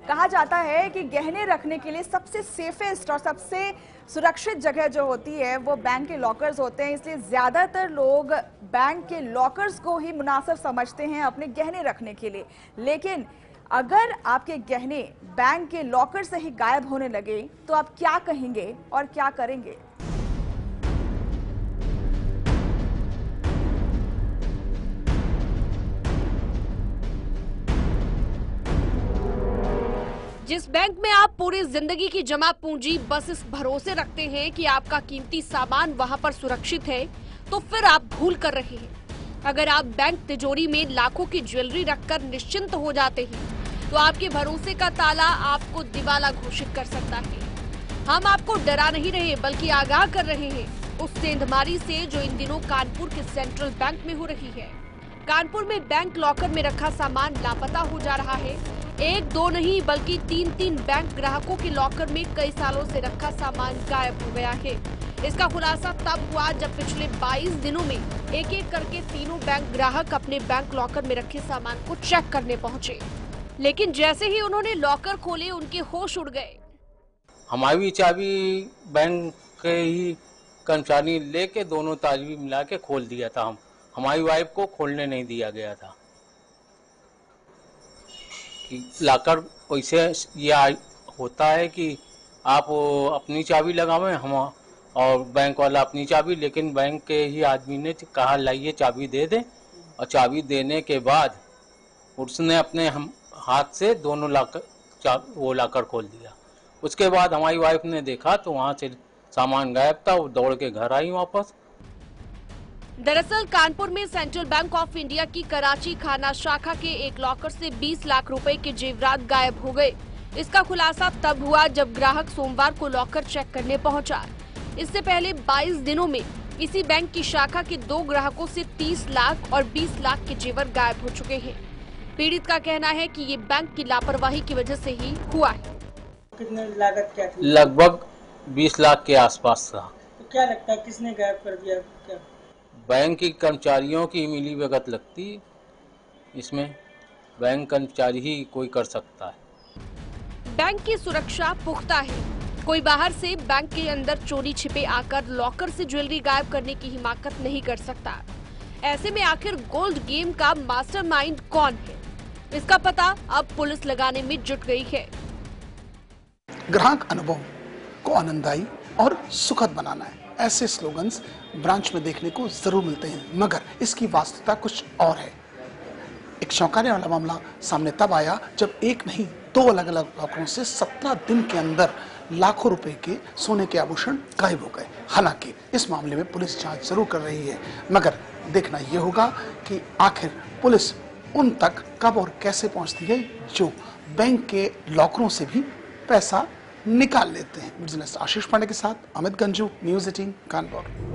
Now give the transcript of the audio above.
कहा जाता है कि गहने रखने के लिए सबसे सेफेस्ट और सबसे सुरक्षित जगह जो होती है वो बैंक के लॉकर्स होते हैं, इसलिए ज्यादातर लोग बैंक के लॉकर्स को ही मुनासिब समझते हैं अपने गहने रखने के लिए। लेकिन अगर आपके गहने बैंक के लॉकर से ही गायब होने लगे तो आप क्या कहेंगे और क्या करेंगे? जिस बैंक में आप पूरी जिंदगी की जमा पूंजी बस इस भरोसे रखते हैं कि आपका कीमती सामान वहां पर सुरक्षित है, तो फिर आप भूल कर रहे हैं। अगर आप बैंक तिजोरी में लाखों की ज्वेलरी रखकर निश्चिंत हो जाते हैं, तो आपके भरोसे का ताला आपको दिवाला घोषित कर सकता है। हम आपको डरा नहीं रहे बल्कि आगाह कर रहे हैं उस सेंधमारी से जो इन दिनों कानपुर के सेंट्रल बैंक में हो रही है। कानपुर में बैंक लॉकर में रखा सामान लापता हो जा रहा है। एक दो नहीं बल्कि तीन बैंक ग्राहकों के लॉकर में कई सालों से रखा सामान गायब हो गया है। इसका खुलासा तब हुआ जब पिछले 22 दिनों में एक एक करके तीनों बैंक ग्राहक अपने बैंक लॉकर में रखे सामान को चेक करने पहुंचे, लेकिन जैसे ही उन्होंने लॉकर खोले उनके होश उड़ गए। हमारी चाबी बैंक के ही कर्मचारी लेके दोनों ताजवी मिला के खोल दिया था। हमारी वाइफ को खोलने नहीं दिया गया था कि लॉकर वैसे ये होता है कि आप अपनी चाबी लगावें हम और बैंक वाला अपनी चाबी, लेकिन बैंक के ही आदमी ने कहा लाइए चाबी दे दें, और चाबी देने के बाद उसने अपने हम हाथ से दोनों लॉकर खोल दिया। उसके बाद हमारी वाइफ ने देखा तो वहाँ से सामान गायब था, वो दौड़ के घर आई वापस। दरअसल कानपुर में सेंट्रल बैंक ऑफ इंडिया की कराची खाना शाखा के एक लॉकर से 20 लाख रुपए के जेवरात गायब हो गए। इसका खुलासा तब हुआ जब ग्राहक सोमवार को लॉकर चेक करने पहुंचा। इससे पहले 22 दिनों में इसी बैंक की शाखा के 2 ग्राहकों से 30 लाख और 20 लाख के जेवर गायब हो चुके हैं। पीड़ित का कहना है कि ये बैंक की लापरवाही की वजह से ही हुआ है। कितने लागत क्या थी? लगभग 20 लाख के आसपास था। तो क्या लगता है किसने गायब कर दिया? क्या बैंक की कर्मचारियों की मिली भगत लगती, इसमें बैंक कर्मचारी ही कोई कर सकता है। बैंक की सुरक्षा पुख्ता है। कोई बाहर से बैंक के अंदर चोरी छिपे आकर लॉकर से ज्वेलरी गायब करने की हिमाकत नहीं कर सकता। ऐसे में आखिर गोल्ड गेम का मास्टरमाइंड कौन है, इसका पता अब पुलिस लगाने में जुट गई है। ग्राहक अनुभव को आनंददायी और सुखद बनाना है, ऐसे स्लोगन्स ब्रांच में देखने को जरूर मिलते हैं, मगर इसकी वास्तविकता कुछ और है। एक चौंकाने वाला मामला सामने तब आया जब एक नहीं 2 अलग अलग लॉकरों से 17 दिन के अंदर लाखों रुपए के सोने के आभूषण गायब हो गए। हालांकि इस मामले में पुलिस जांच जरूर कर रही है, मगर देखना यह होगा कि आखिर पुलिस उन तक कब और कैसे पहुंचती है जो बैंक के लॉकरों से भी पैसा निकाल लेते हैं। जर्नलिस्ट आशीष पांडे के साथ अमित गंजू, न्यूज़ 18 कानपुर।